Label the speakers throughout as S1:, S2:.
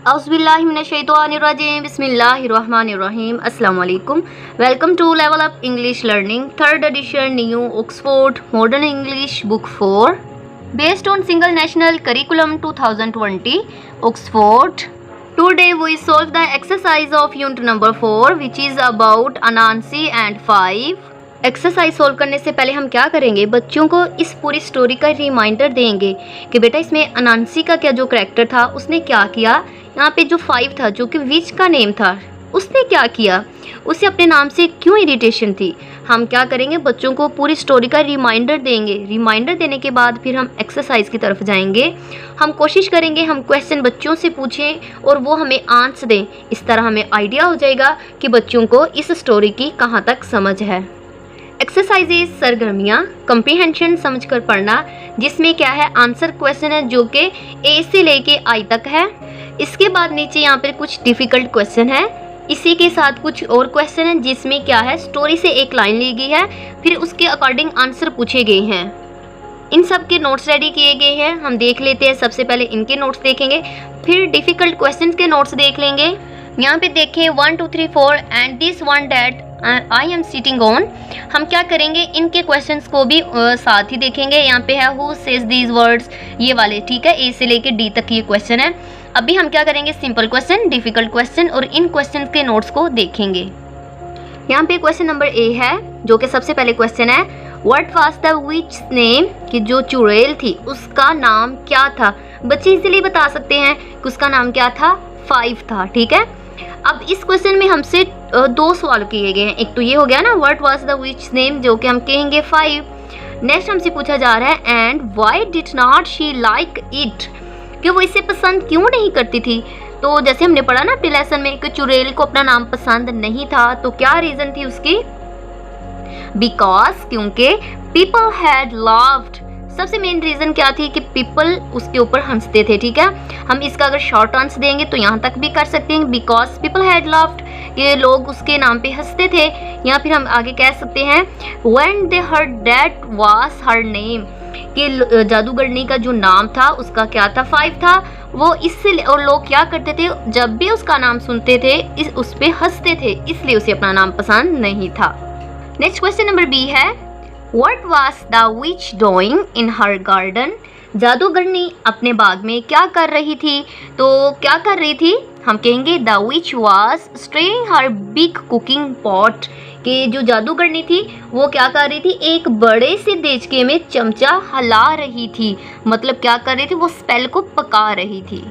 S1: औज़ुबिल्लाहिमिनश्शैतानिर्रजीम बिस्मिल्लाहिर्रहमानिर्रहीम अस्सलाम वालेकुम। Welcome to level up English learning third edition new Oxford modern English book 4 based on single national curriculum 2020 Oxford. Today we solve the exercise of unit number 4 which is about Anansi and 5। Exercise solve करने से पहले हम क्या करेंगे, बच्चों को इस पूरी स्टोरी का रिमाइंडर देंगे कि बेटा इसमें अनांसी का क्या जो करेक्टर था उसने क्या किया, यहाँ पे जो 5 था जो कि विच का नेम था उसने क्या किया, उसे अपने नाम से क्यों इरिटेशन थी। हम क्या करेंगे, बच्चों को पूरी स्टोरी का रिमाइंडर देंगे। रिमाइंडर देने के बाद फिर हम एक्सरसाइज की तरफ जाएंगे। हम कोशिश करेंगे हम क्वेश्चन बच्चों से पूछें और वो हमें आंसर दें। इस तरह हमें आइडिया हो जाएगा कि बच्चों को इस स्टोरी की कहाँ तक समझ है। एक्सरसाइजेज सरगर्मियाँ, कंप्रीहेंशन समझकर पढ़ना, जिसमें क्या है आंसर क्वेश्चन है जो कि ए से लेके आई तक है। इसके बाद नीचे यहाँ पे कुछ डिफ़िकल्ट क्वेश्चन है, इसी के साथ कुछ और क्वेश्चन है जिसमें क्या है स्टोरी से एक लाइन ली गई है, फिर उसके अकॉर्डिंग आंसर पूछे गए हैं। इन सब के नोट्स रेडी किए गए हैं, हम देख लेते हैं। सबसे पहले इनके नोट्स देखेंगे, फिर डिफ़िकल्ट क्वेश्चन के नोट्स देख लेंगे। यहाँ पे देखें 1 2 3 4 and this one that I am sitting on. हम क्या करेंगे, इनके क्वेश्चंस को भी साथ ही देखेंगे। यहाँ पे है हु सेज दीज वर्ड्स, ये वाले, ठीक है, ए से लेके डी तक ये क्वेश्चन है। अभी हम क्या करेंगे, सिंपल क्वेश्चन, डिफिकल्ट क्वेश्चन और इन क्वेश्चन के नोट्स को देखेंगे। यहाँ पे क्वेश्चन नंबर ए है जो कि सबसे पहले क्वेश्चन है, what was the which name, कि जो चुड़ैल थी उसका नाम क्या था। बच्चे इजीली बता सकते हैं कि उसका नाम क्या था, 5 था, ठीक है। अब इस क्वेश्चन में हमसे 2 सवाल किए गए हैं। एक तो ये हो गया ना what was the which name, जो कि हम कहेंगे 5। नेक्स्ट हमसे पूछा जा रहा है and why did not she like it, कि वो इसे पसंद क्यों नहीं करती थी। तो जैसे हमने पढ़ा ना अपने लेसन में कि चुड़ैल को अपना नाम पसंद नहीं था, तो क्या रीज़न थी उसकी, बिकॉज, क्योंकि पीपल हैड लव्ड। सबसे मेन रीज़न क्या थी कि पीपल उसके ऊपर हंसते थे, ठीक है। हम इसका अगर शॉर्ट आंसर देंगे तो यहाँ तक भी कर सकते हैं, बिकॉज पीपल हैड लव्ड, ये लोग उसके नाम पे हंसते थे। या फिर हम आगे कह सकते हैं when they heard that was her name, कि जादूगरनी का जो नाम था उसका क्या था, 5 था। वो इससे, और लोग क्या करते थे जब भी उसका नाम सुनते थे उस पर हंसते थे, इसलिए उसे अपना नाम पसंद नहीं था। नेक्स्ट क्वेश्चन नंबर बी है, What was the witch doing in her garden? जादूगरनी अपने बाग में क्या कर रही थी। तो क्या कर रही थी, हम कहेंगे the witch was stirring her big cooking pot, कि जो जादूगरनी थी वो क्या कर रही थी, एक बड़े से देचके में चमचा हिला रही थी। मतलब क्या कर रही थी, वो स्पेल को पका रही थी।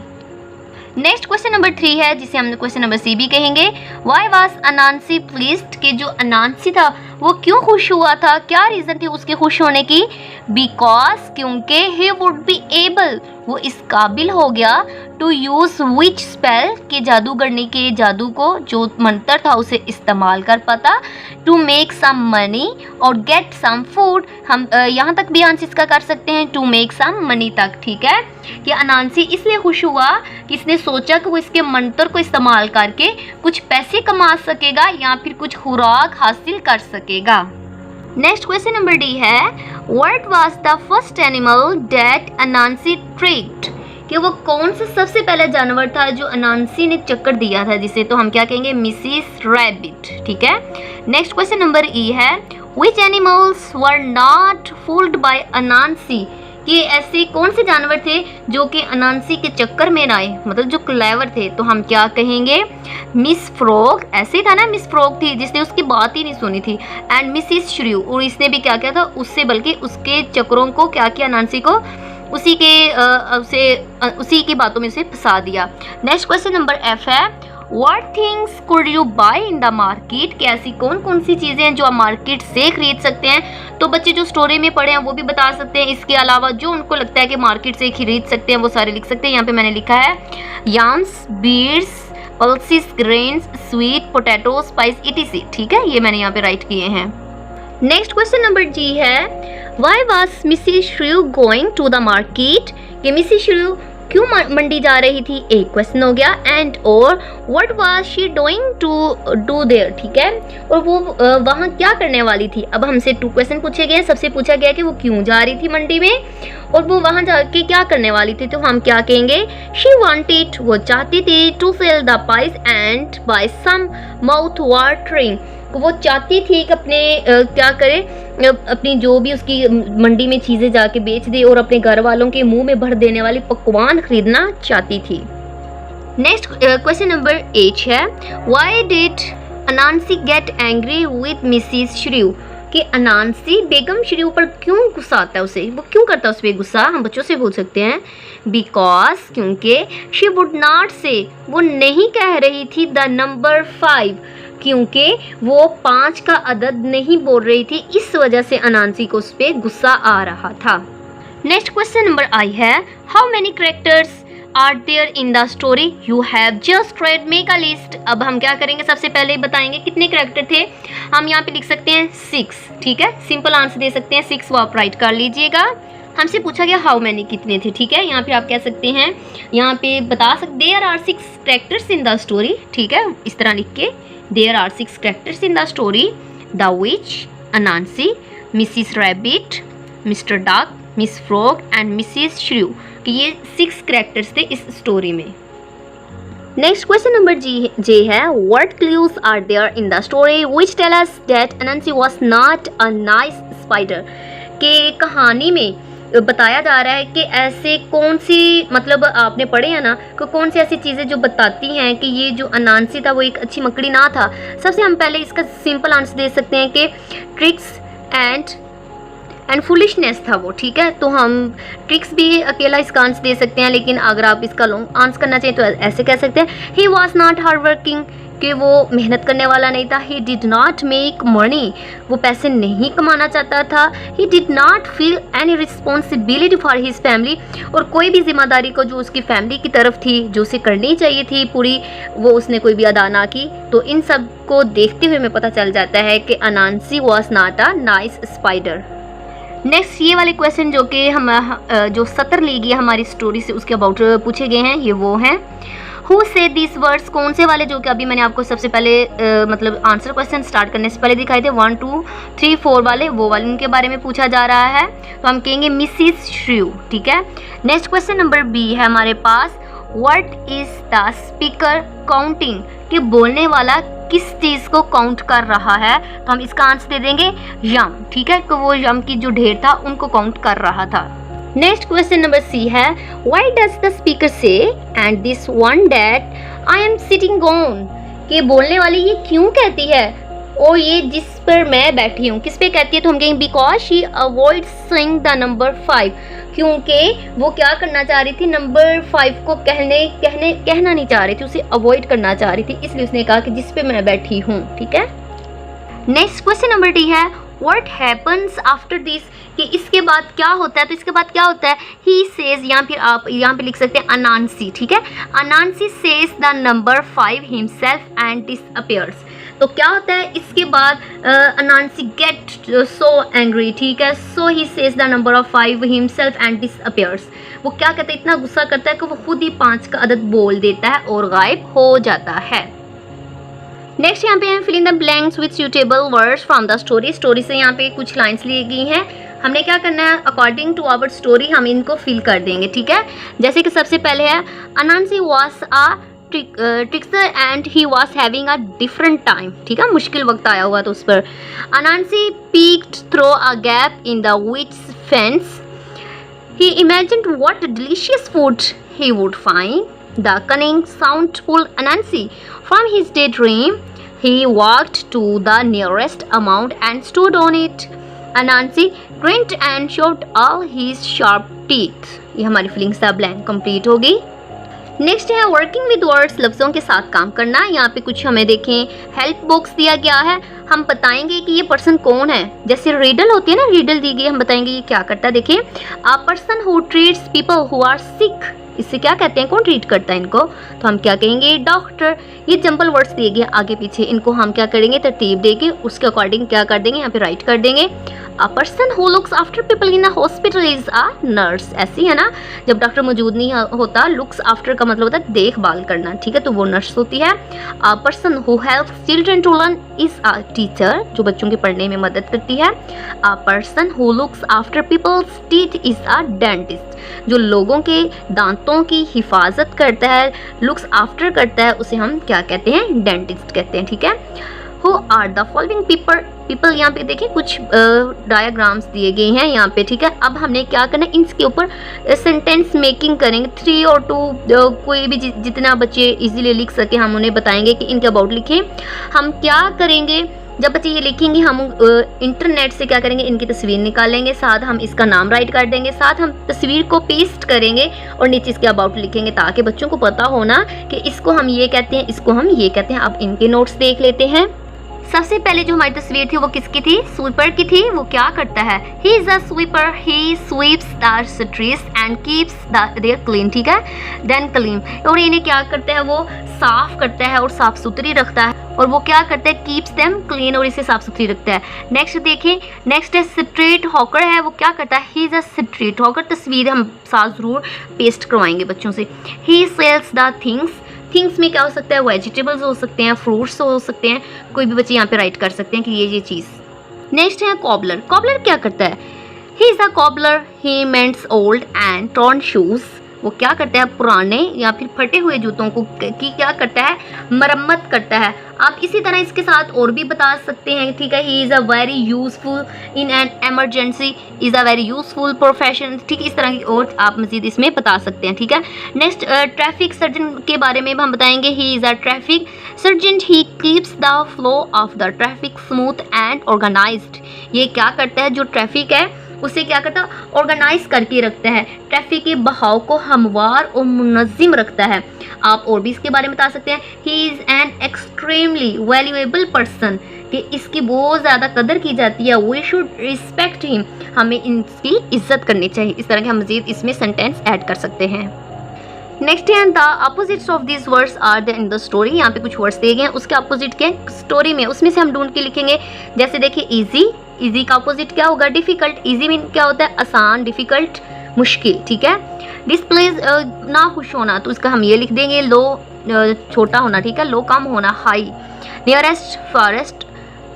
S1: नेक्स्ट क्वेश्चन नंबर 3 है जिसे हम क्वेश्चन नंबर सी भी कहेंगे। वाई वाज अनांसी प्लीज्ड, कि जो अनांसी था वो क्यों खुश हुआ था, क्या रीज़न थी उसके खुश होने की, बिकॉज, क्योंकि ही वुड बी एबल, वो इस काबिल हो गया, टू यूज़ विच स्पेल, के जादूगरनी के जादू को, जो मंत्र था उसे इस्तेमाल कर पाता, टू मेक सम मनी और गेट सम फूड। हम यहाँ तक भी आंसर इसका कर सकते हैं, टू मेक सम मनी तक, ठीक है। कि अनांसी इसलिए खुश हुआ कि इसने सोचा कि वो इसके मंत्र को इस्तेमाल करके कुछ पैसे कमा सकेगा या फिर कुछ खुराक हासिल कर सकेगा। नेक्स्ट क्वेश्चन नंबर डी है, what was the first animal that Anansi tricked, कि वो कौन सा सबसे पहला जानवर था जो अनांसी ने चक्कर दिया था, जिसे तो हम क्या कहेंगे, मिसिस रैबिट, ठीक है। नेक्स्ट क्वेश्चन नंबर ई है, which animals were not fooled by Anansi, कि ऐसे कौन से जानवर थे जो कि अनांसी के चक्कर में ना आए, मतलब जो क्लेवर थे। तो हम क्या कहेंगे, मिस फ्रॉग, ऐसे ही था ना, मिस फ्रॉग थी जिसने उसकी बात ही नहीं सुनी थी, एंड मिसिस श्र्यू, और इसने भी क्या किया था उससे, बल्कि उसके चक्करों को क्या किया, अनांसी को उसी की बातों में उसे फंसा दिया। नेक्स्ट क्वेश्चन नंबर एफ है, What things could you buy in the market, कि ऐसी कौन कौन सी चीज़ें हैं जो आप मार्केट से खरीद सकते हैं। तो बच्चे जो स्टोरी में पढ़े हैं वो भी बता सकते हैं, इसके अलावा जो उनको लगता है कि मार्केट से खरीद सकते हैं वो सारे लिख सकते हैं। यहाँ पे मैंने लिखा है yams, beads, pulses, grains, sweet potato, spice, etc, ठीक है, ये मैंने यहाँ पे राइट किए हैं। नेक्स्ट क्वेश्चन नंबर जी है, why was Mrs Shrew going to the market, कि मिसिस श्र्यू क्यों मंडी जा रही थी, एक क्वेश्चन हो गया। एंड और what was she doing to do there, ठीक है, और वो वहाँ क्या करने वाली थी। अब हमसे 2 क्वेश्चन पूछे गए। सबसे पूछा गया कि वो क्यों जा रही थी मंडी में और वो वहाँ जाके क्या करने वाली थी, तो हम क्या कहेंगे, शी वांटेड, वो चाहती थी, to fill the pies and buy some mouth watering, वो चाहती थी कि अपने क्या करे, अपनी जो भी उसकी मंडी में चीज़ें जाके बेच दे और अपने घर वालों के मुंह में भर देने वाली पकवान खरीदना चाहती थी। नेक्स्ट क्वेश्चन नंबर 8 है, why did Anansi get angry with Mrs Shrew, कि अनांसी बेगम श्रीव पर क्यों गुस्सा आता है उसे, वो क्यों करता है उस पर गुस्सा, हम बच्चों से पूछ सकते हैं। बिकॉज, क्योंकि शी वुड नॉट से, वो नहीं कह रही थी द नंबर 5, क्योंकि वो 5 का अदद नहीं बोल रही थी, इस वजह से अनांसी को उस पर गुस्सा आ रहा था। नेक्स्ट क्वेश्चन नंबर आई है, how many characters are there in the story you have just read, make a list. अब हम क्या करेंगे, सबसे पहले बताएंगे कितने कैरेक्टर थे। हम यहाँ पे लिख सकते हैं 6, ठीक है, सिंपल आंसर दे सकते हैं 6, वो आप राइट कर लीजिएगा। हमसे पूछा गया हाउ मैनी कितने थे, ठीक है, यहाँ पे आप कह सकते हैं, यहाँ पे बता सकते there are 6 characters in the story, ठीक है, इस तरह लिख के, there are 6 characters in the story, the witch, Anansi, Mrs Rabbit, Mr Duck, Miss Frog and Mrs Shrew, कि ये 6 कैरेक्टर्स थे इस स्टोरी में। नेक्स्ट क्वेश्चन नंबर जे है, what clues are there in the story which tell us that Anansi was not a nice spider, के कहानी में बताया जा रहा है कि ऐसे कौन सी, मतलब आपने पढ़े हैं ना, कि कौन सी ऐसी चीज़ें जो बताती हैं कि ये जो अनांसी था वो एक अच्छी मकड़ी ना था। सबसे हम पहले इसका सिंपल आंसर दे सकते हैं कि ट्रिक्स एंड फुलिशनेस था वो, ठीक है, तो हम ट्रिक्स भी अकेला इसका आंसर दे सकते हैं, लेकिन अगर आप इसका लॉन्ग आंसर करना चाहिए तो ऐसे कह सकते हैं, he was not hard working, कि वो मेहनत करने वाला नहीं था। He did not make money, वो पैसे नहीं कमाना चाहता था। He did not feel any responsibility for his family, और कोई भी जिम्मेदारी को जो उसकी फैमिली की तरफ थी, जो उसे करनी चाहिए थी पूरी, वो उसने कोई भी अदा ना की। तो इन सब को देखते हुए हमें पता चल जाता है कि Anansi was not a nice spider. Next ये वाले क्वेश्चन जो कि हम जो सत्र ली गई हमारी स्टोरी से उसके अबाउट पूछे गए हैं, ये वो हैं, हु से दिस वर्ड्स, कौन से वाले, जो कि अभी मैंने आपको सबसे पहले मतलब आंसर क्वेश्चन स्टार्ट करने से पहले दिखाए थे 1 2 3 4 वाले, वो वाले उनके बारे में पूछा जा रहा है, तो हम कहेंगे मिसिस श्रीव, ठीक है। नेक्स्ट क्वेश्चन नंबर बी है हमारे पास, what is the speaker counting, कि बोलने वाला किस चीज़ को काउंट कर रहा है, तो हम इसका आंसर दे देंगे यम, ठीक है, तो वो यम की जो ढेर था उनको काउंट कर रहा था। नेक्स्ट क्वेश्चन नंबर सी है, व्हाई डज द स्पीकर से and this one that I am sitting on, कि बोलने वाली ये क्यों कहती है और ये जिस पर मैं बैठी हूँ, किस पे कहती है, तो हम कहेंगे because she avoid saying the number 5, क्योंकि वो क्या करना चाह रही थी, नंबर 5 को कहना नहीं चाह रही थी, उसे अवॉइड करना चाह रही थी, इसलिए उसने कहा कि जिस पे मैं बैठी हूँ, ठीक है। नेक्स्ट क्वेश्चन नंबर डी है, व्हाट हैपन्स आफ्टर दिस, कि इसके बाद क्या होता है, तो इसके बाद क्या होता है, ही सेज, या फिर आप यहाँ पे लिख सकते हैं अनांसी, ठीक है, Anansi says the number 5 himself and disappears, तो क्या होता है इसके बाद, अनांसी गेट सो एंग्री, ठीक है, so he says the number of 5 himself and disappears, वो क्या कहता है, इतना गुस्सा करता है कि वो खुद ही 5 का अदद बोल देता है और गायब हो जाता है। नेक्स्ट यहाँ पे हम fill in the blanks with suitable words from the story, story से यहाँ पे कुछ लाइंस ली गई हैं, हमने क्या करना है, अकॉर्डिंग टू आवर स्टोरी हम इनको फिल कर देंगे, ठीक है। जैसे कि सबसे पहले है, Anansi was a trickster and he was having a different time, ठीक है, मुश्किल वक्त आया हुआ तो उस पर। Anansi peeked through a gap in the witch fence, he imagined what delicious food he would find, the cunning sound pulled Anansi from his daydream. He walked to the nearest mound and stood on it. Anansi grinned and showed all his sharp teeth. ये हमारी feelings का blank complete होगी। Next है working with words, लफ्ज़ों के साथ काम करना। यहाँ पे कुछ हमें देखें हेल्प बॉक्स दिया गया है, हम बताएंगे कि ये पर्सन कौन है, जैसे रीडल होती है ना, रीडल दी गई, हम बताएंगे ये क्या करता है। देखिए, a person who treats people who are sick, इससे क्या कहते हैं, कौन ट्रीट करता है इनको, तो हम क्या कहेंगे, डॉक्टर। ये जंपल वर्ड्स दिए गए आगे पीछे, इनको हम क्या करेंगे, तरतीब देके उसके अकॉर्डिंग क्या कर देंगे, यहाँ पे राइट कर देंगे। अ person who looks after people in a hospital is a nurse. ऐसी है ना, जब डॉक्टर मौजूद नहीं होता, लुक्स आफ्टर का मतलब होता है देखभाल करना, ठीक है, तो वो नर्स होती है। A person who helps children to learn is a teacher, जो बच्चों के पढ़ने में मदद करती है। A person who looks after people's teeth is a dentist, जो लोगों के दांतों की हिफाजत करता है, लुक्स आफ्टर करता है, उसे हम क्या कहते हैं, डेंटिस्ट कहते हैं, ठीक है। Who are the following people यहाँ पे देखिए कुछ डायग्राम्स दिए गए हैं यहाँ पे, ठीक है। अब हमने क्या करना है, इसके ऊपर सेंटेंस मेकिंग करेंगे, 3 और 2 कोई भी जितना बच्चे इजीली लिख सके हम उन्हें बताएंगे कि इनके अबाउट लिखें। हम क्या करेंगे, जब बच्चे ये लिखेंगे हम इंटरनेट से क्या करेंगे, इनकी तस्वीर निकालेंगे, साथ हम इसका नाम राइट कर देंगे, साथ हम तस्वीर को पेस्ट करेंगे और नीचे इसके अबाउट लिखेंगे, ताकि बच्चों को पता होना कि इसको हम ये कहते हैं, इसको हम ये कहते हैं। अब इनके नोट्स देख लेते हैं। सबसे पहले जो हमारी तस्वीर थी वो किसकी थी, स्वीपर की थी। वो क्या करता है, he is a sweeper, he sweeps the streets and keeps their clean, ठीक है, देन क्लीन, और इन्हें क्या करता है, वो साफ करता है और साफ सुथरी रखता है, और वो क्या करता है, कीप्स देम क्लीन, और इसे साफ सुथरी रखता है। नेक्स्ट देखिए, नेक्स्ट है स्ट्रीट हॉकर है, वो क्या करता है, he is a street hawker, तस्वीर हम साथ जरूर पेस्ट करवाएंगे बच्चों से। ही सेल्स द थिंग्स में क्या हो सकता है, वेजिटेबल्स हो सकते हैं, फ्रूट्स हो सकते हैं, कोई भी बच्चे यहाँ पे राइट कर सकते हैं कि ये चीज़। नेक्स्ट है कॉबलर। कॉबलर क्या करता है, he is a cobbler, he mends old and torn shoes, वो क्या करता है, पुराने या फिर फटे हुए जूतों को की क्या करता है, मरम्मत करता है। आप इसी तरह इसके साथ और भी बता सकते हैं, ठीक है। He is a very useful in an emergency, is a very useful profession, ठीक, इस तरह की और आप मज़ीद इसमें बता सकते हैं, ठीक है। नेक्स्ट ट्रैफिक सर्जन के बारे में हम बताएंगे। He is a traffic surgeon, he keeps the flow of the traffic smooth and organised, ये क्या करता है, जो ट्रैफिक है उसे क्या करता है, ऑर्गेनाइज करके रखता है, ट्रैफिक के बहाव को हमवार और मुनज़्ज़म रखता है। आप और भी इसके बारे में बता सकते हैं। He is an extremely valuable person, कि इसकी बहुत ज़्यादा कदर की जाती है। वी शुड रिस्पेक्ट हिम, हमें इसकी इज्जत करनी चाहिए। इस तरह के हम मज़ीद इसमें सेंटेंस ऐड कर सकते हैं। नेक्स्ट है the opposites of this words are the in the story, यहाँ पे कुछ वर्ड्स दिए गए हैं, उसके अपोजिट के स्टोरी में, उसमें से हम ढूंढ के लिखेंगे। जैसे देखिए इजी, इजी का अपोजिट क्या होगा, डिफ़िकल्ट। इजी मीन क्या होता है, आसान, डिफ़िकल्ट मुश्किल, ठीक है। डिस्प्लेज ना खुश होना, तो इसका हम ये लिख देंगे, लो छोटा होना, ठीक है, लो कम होना, high. Nearest farthest,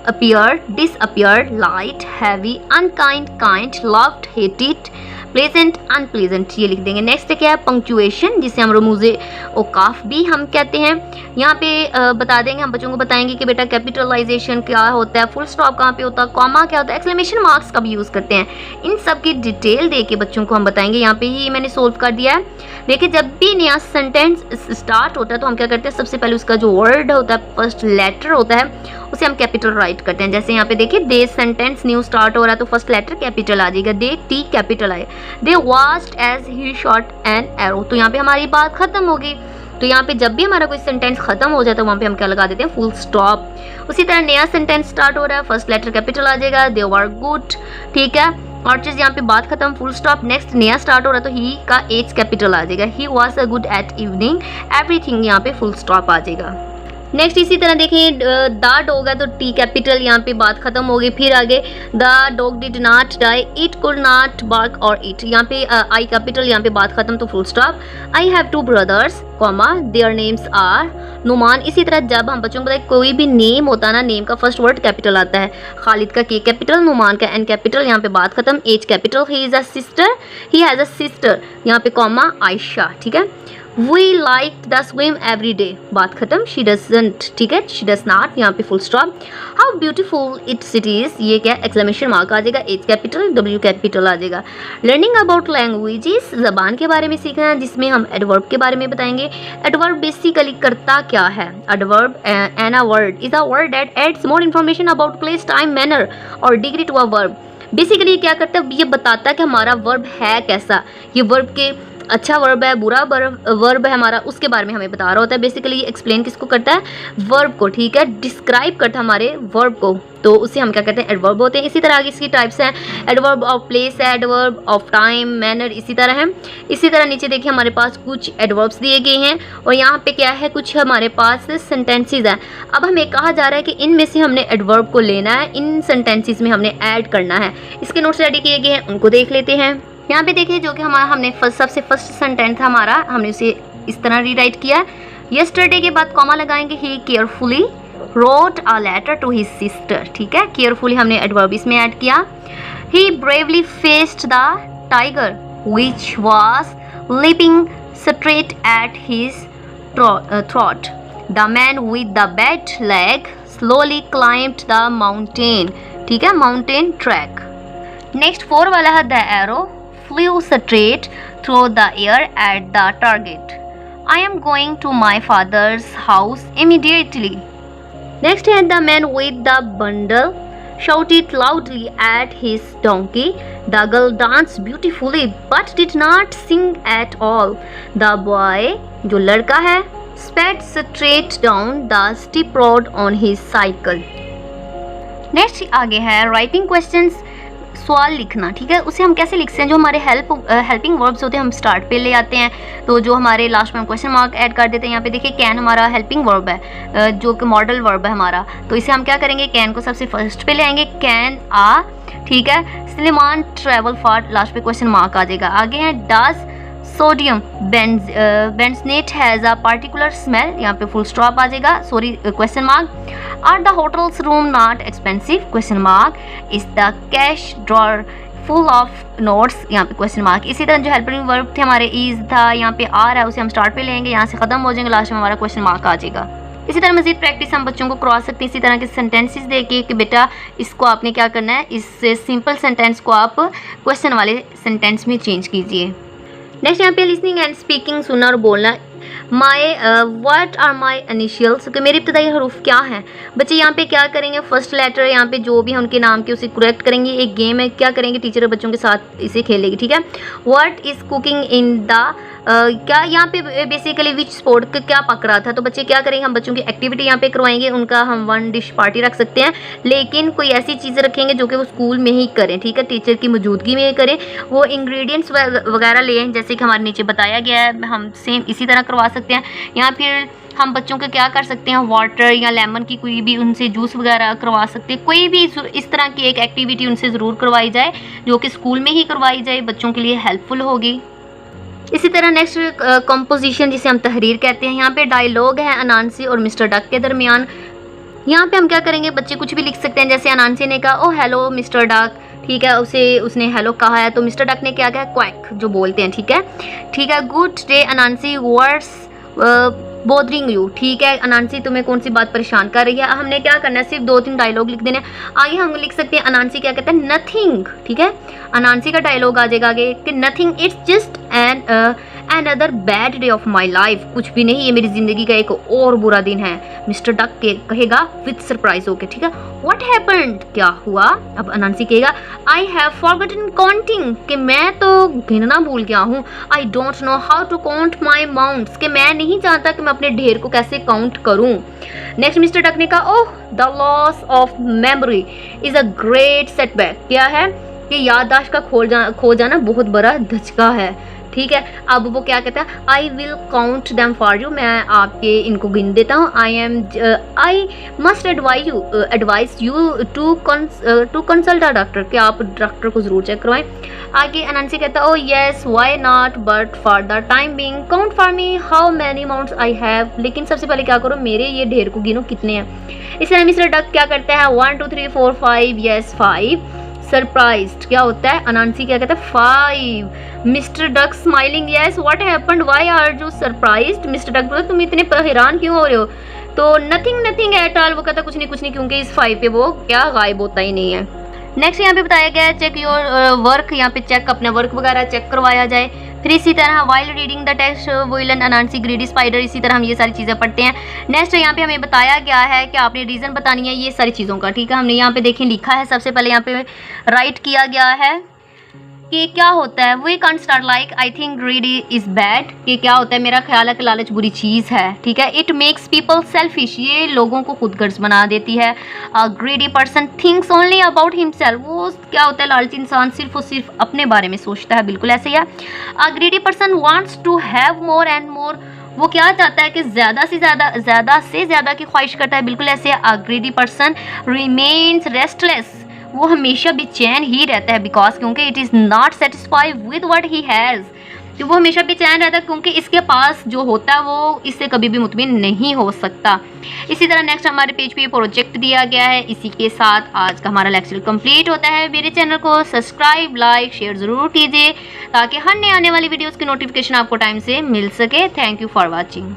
S1: appeared, disappeared, light, heavy, unkind, kind, loved, hated, pleasant, unpleasant, ये लिख देंगे। नेक्स्ट क्या है, पंक्चुएशन, जिसे हम रमूज़े औकाफ भी हम कहते हैं। यहाँ पे बता देंगे, हम बच्चों को बताएंगे कि बेटा कैपिटलाइजेशन क्या होता है, फुल स्टॉप कहाँ पे होता है, कॉमा क्या होता है, एक्सक्लेमेशन मार्क्स कब यूज़ करते हैं, इन सब की डिटेल दे के बच्चों को हम बताएंगे। यहाँ पे ही मैंने सोल्व कर दिया है। देखिए जब भी नया सेंटेंस स्टार्ट होता है तो हम क्या करते हैं, सबसे पहले उसका जो वर्ड होता है, फर्स्ट लेटर होता है, उसे हम कैपिटल राइट करते हैं। जैसे यहाँ पे देखिए दे सेंटेंस न्यू स्टार्ट हो रहा है तो फर्स्ट लेटर कैपिटल आ जाएगा, दे टी कैपिटल आए। They watched as he shot an arrow, तो यहाँ पे हमारी बात खत्म होगी। तो यहाँ पे जब भी हमारा कोई सेंटेंस खत्म हो जाता है वहाँ पे हम क्या लगा देते हैं, फुल स्टॉप। उसी तरह नया सेंटेंस स्टार्ट हो रहा है, फर्स्ट लेटर कैपिटल आ जाएगा, दे वर गुड, ठीक है। और चीज़ यहाँ पे बात खत्म, फुल स्टॉप। नेक्स्ट नया स्टार्ट हो रहा है तो ही का एच कैपिटल आ जाएगा, he was a good at evening, everything यहाँ पे फुल स्टॉप आ जाएगा। नेक्स्ट इसी तरह देखें द डॉग है तो टी कैपिटल, यहाँ पे बात खत्म हो गई। फिर आगे the dog did not die, it could not bark और इट, यहाँ पे आई कैपिटल, यहाँ पे बात खत्म तो full stop. I have 2 brothers, comma, their names are Numan. इसी तरह जब हम बच्चों को बताए कोई भी नेम होता है ना, नेम का फर्स्ट वर्ड कैपिटल आता है। खालिद का के कैपिटल, नुमान का एन कैपिटल, यहाँ पे बात खत्म। H capital, he is a sister, he has a sister, यहाँ पे कॉमा आयशा, ठीक है। We like the swim every day, बात खत्म। She doesn't, ठीक है, she does not, यहाँ पे full stop. How beautiful it is, ये क्या एक्सक्लेमेशन मार्क आ जाएगा, H कैपिटल, W कैपिटल आ जाएगा। Learning about languages, ज़बान के बारे में सीखना है, जिसमें हम एडवर्ब के बारे में बताएंगे। एडवर्ब बेसिकली करता क्या है, adverb an a word is a word that adds more information about place, time, manner और degree to a verb. Basically क्या करता है, ये बताता है कि हमारा वर्ब है कैसा, ये वर्ब के अच्छा वर्ब है, बुरा वर्ब है हमारा, उसके बारे में हमें बता रहा होता है। बेसिकली ये एक्सप्लेन किसको करता है? वर्ब को, ठीक है, डिस्क्राइब करता है हमारे वर्ब को, तो उसे हम क्या कहते हैं? एडवर्ब होते हैं। इसी तरह आगे इसकी टाइप्स हैं, एडवर्ब ऑफ प्लेस है, एडवर्ब ऑफ टाइम, मैनर, इसी तरह है। इसी तरह नीचे देखिए हमारे पास कुछ एडवर्ब्स दिए गए हैं और यहाँ पे क्या है, कुछ हमारे पास सेंटेंसेस हैं। अब हमें कहा जा रहा है कि इनमें से हमने एडवर्ब को लेना है, इन सेंटेंसेस में हमने ऐड करना है। इसके नोट्स रेडी किए गए हैं, उनको देख लेते हैं। यहाँ पे देखिए जो कि हमने सबसे फर्स्ट सेंटेंस था हमारा, हमने उसे इस तरह रीराइट किया। यस्टरडे के बाद कॉमा लगाएंगे, he carefully wrote a letter to his sister, ठीक है, केयरफुली हमने एडवर्ब इसमें ऐड किया। He bravely faced the tiger which was leaping straight at his throat. The man with the bad leg slowly climbed the mountain, ठीक है, mountain track. Next 4 वाला है, the arrow flew straight through the air at the target. I am going to my father's house immediately. Next है, the man with the bundle shouted loudly at his donkey. The girl danced beautifully but did not sing at all. The boy, जो लड़का है, sped straight down the steep road on his cycle. Next आगे है writing questions, सवाल लिखना, ठीक है, उसे हम कैसे लिखते हैं? जो हमारे हेल्पिंग वर्ब्स होते हैं हम स्टार्ट पे ले आते हैं, तो जो हमारे लास्ट में हम क्वेश्चन मार्क ऐड कर देते हैं। यहाँ पे देखिए कैन हमारा हेल्पिंग वर्ब है, जो कि मॉडल वर्ब है हमारा, तो इसे हम क्या करेंगे? कैन को सबसे फर्स्ट पे ले आएंगे, कैन आ, ठीक है, सलेमान ट्रेवल फार, लास्ट पे क्वेश्चन मार्क आ जाएगा। आगे है does sodium benzoate has a particular smell, यहाँ पे फुल स्टॉप आ जाएगा, sorry question mark. Are the hotels room not expensive, question mark. Is the cash drawer full of notes, यहाँ पे क्वेश्चन मार्क। इसी तरह जो हेल्पिंग वर्ब थे हमारे इज था, यहाँ पे आर है, उसे हम स्टार्ट पे लेंगे, यहाँ से ख़त्म हो जाएंगे, लास्ट में हमारा क्वेश्चन मार्क आ जाएगा। इसी तरह मज़ीद प्रैक्टिस हम बच्चों को करवा सकते हैं इसी तरह के सेंटेंसेस देके कि बेटा इसको आपने क्या करना है, इस सिंपल सेंटेंस को आप क्वेश्चन वाले सेंटेंस में चेंज कीजिए। नेक्स्ट यहाँ पे लिसनिंग एंड स्पीकिंग, सुनना और बोलना। व्हाट आर माई इनिशियल्स, कि मेरे इब्तदाई हरूफ क्या हैं। बच्चे यहाँ पे क्या करेंगे? फर्स्ट लेटर यहाँ पे जो भी है उनके नाम के उसे करेक्ट करेंगे। एक गेम है, क्या करेंगे? टीचर बच्चों के साथ इसे खेलेगी, ठीक है। What is cooking in the, क्या यहाँ पे बेसिकली विच स्पोर्ट का क्या पक रहा था, तो बच्चे क्या करेंगे? हम बच्चों की एक्टिविटी यहाँ पे करवाएंगे, उनका हम 1 डिश पार्टी रख सकते हैं, लेकिन कोई ऐसी चीज़ें रखेंगे जो कि वो स्कूल में ही करें, ठीक है, टीचर की मौजूदगी में करें। वो इंग्रेडिएंट्स वगैरह लें जैसे कि हमारे नीचे बताया गया है, हम सेम इसी तरह करवा सकते हैं। यहाँ फिर हम बच्चों को क्या कर सकते हैं? वाटर या लेमन की कोई भी उनसे जूस वगैरह करवा सकते हैं। कोई भी इस तरह की एक एक्टिविटी उनसे ज़रूर करवाई जाए जो कि स्कूल में ही करवाई जाए, बच्चों के लिए हेल्पफुल होगी। इसी तरह नेक्स्ट कंपोजिशन जिसे हम तहरीर कहते हैं, यहाँ पे डायलॉग है अनांसी और मिस्टर डक के दरमियान। यहाँ पे हम क्या करेंगे? बच्चे कुछ भी लिख सकते हैं, जैसे अनांसी ने कहा ओ हेलो मिस्टर डक, ठीक है, उसने हेलो कहा है, तो मिस्टर डक ने क्या कहा? क्वैक, जो बोलते हैं, ठीक है। Good day Anansi, words bothering you, ठीक है, अनांसी तुम्हें कौन सी बात परेशान कर रही है। हमने क्या करना है? सिर्फ 2-3 डायलॉग लिख देने। आगे हम लिख सकते हैं अनांसी क्या कहता है? नथिंग, ठीक है, अनांसी का डायलॉग आ जाएगा आगे कि nothing, it's just an other bad day of my life, कुछ भी नहीं, ये मेरी ज़िंदगी का एक और बुरा दिन है। मिस्टर डक कहेगा विथ सरप्राइज होके, ठीक है, व्हाट हैपेंड, क्या हुआ। अब अनांसी कहेगा आई हैव फॉरगॉटन काउंटिंग, कि मैं तो गिनना भूल गया हूँ। I don't know how to count my mounts, कि मैं नहीं जानता कि मैं अपने ढेर को कैसे काउंट करूँ। नेक्स्ट मिस्टर डक ने कहा ओह the loss of memory is a great setback, क्या है कि याददाश्त का खो जाना बहुत बड़ा धचका है, ठीक है। अब वो क्या कहता है? I will count them for you, मैं आपके इनको गिन देता हूँ। I must advise you to consult a doctor, कि आप डॉक्टर को ज़रूर चेक करवाएं। आगे अनांसी कहता है oh yes why not, but for the time being count for me how many mounts I have, लेकिन सबसे पहले क्या करो? मेरे ये ढेर को गिनो कितने हैं। इस तरह मिस्टर डक क्या करता है? 1 2 3 4 5, येस 5। सरप्राइज्ड क्या होता है? अनांसी क्या कहता है? 5। Mister Duck smiling, yes what happened, why are you surprised. Mister Duck बोलते तुम इतने हैरान क्यों हो रहे हो? तो नथिंग एट ऑल, वो कहता कुछ नहीं, क्योंकि इस 5 पे वो क्या गायब होता ही नहीं है। नेक्स्ट यहाँ पे बताया गया है चेक योर वर्क, यहाँ पे चेक अपना वर्क वगैरह चेक करवाया जाए। फिर इसी तरह while reading the text villain Anansi greedy spider, इसी तरह हम ये सारी चीज़ें पढ़ते हैं। नेक्स्ट यहाँ पे हमें बताया गया है कि आपने रीज़न बतानी है ये सारी चीज़ों का, ठीक है। हमने यहाँ पे देखें लिखा है, सबसे पहले यहाँ पे राइट किया गया है कि क्या होता है, we can't start like I think greedy is bad, कि क्या होता है, मेरा ख्याल है कि लालच बुरी चीज़ है, ठीक है। इट मेक्स पीपल सेल्फिश, ये लोगों को खुदगर्ज बना देती है। A greedy person thinks only about himself, वो क्या होता है, लालची इंसान सिर्फ और सिर्फ अपने बारे में सोचता है, बिल्कुल ऐसे ही है। A greedy person wants to have more and more, वो क्या चाहता है कि ज़्यादा से ज़्यादा की ख्वाहिश करता है, बिल्कुल ऐसे। अ ग्रीडी पर्सन रिमेन्स रेस्टलेस, वो हमेशा बेचैन ही रहता है, बिकॉज क्योंकि it is not satisfied with what he has, तो वो हमेशा बेचैन रहता है क्योंकि इसके पास जो होता है वो इससे कभी भी मुतमिन नहीं हो सकता। इसी तरह नेक्स्ट हमारे पेज पे ये प्रोजेक्ट दिया गया है। इसी के साथ आज का हमारा लेक्चर कंप्लीट होता है। मेरे चैनल को सब्सक्राइब, लाइक, शेयर ज़रूर कीजिए ताकि हर नए आने वाली वीडियोज़ की नोटिफिकेशन आपको टाइम से मिल सके। Thank you for watching.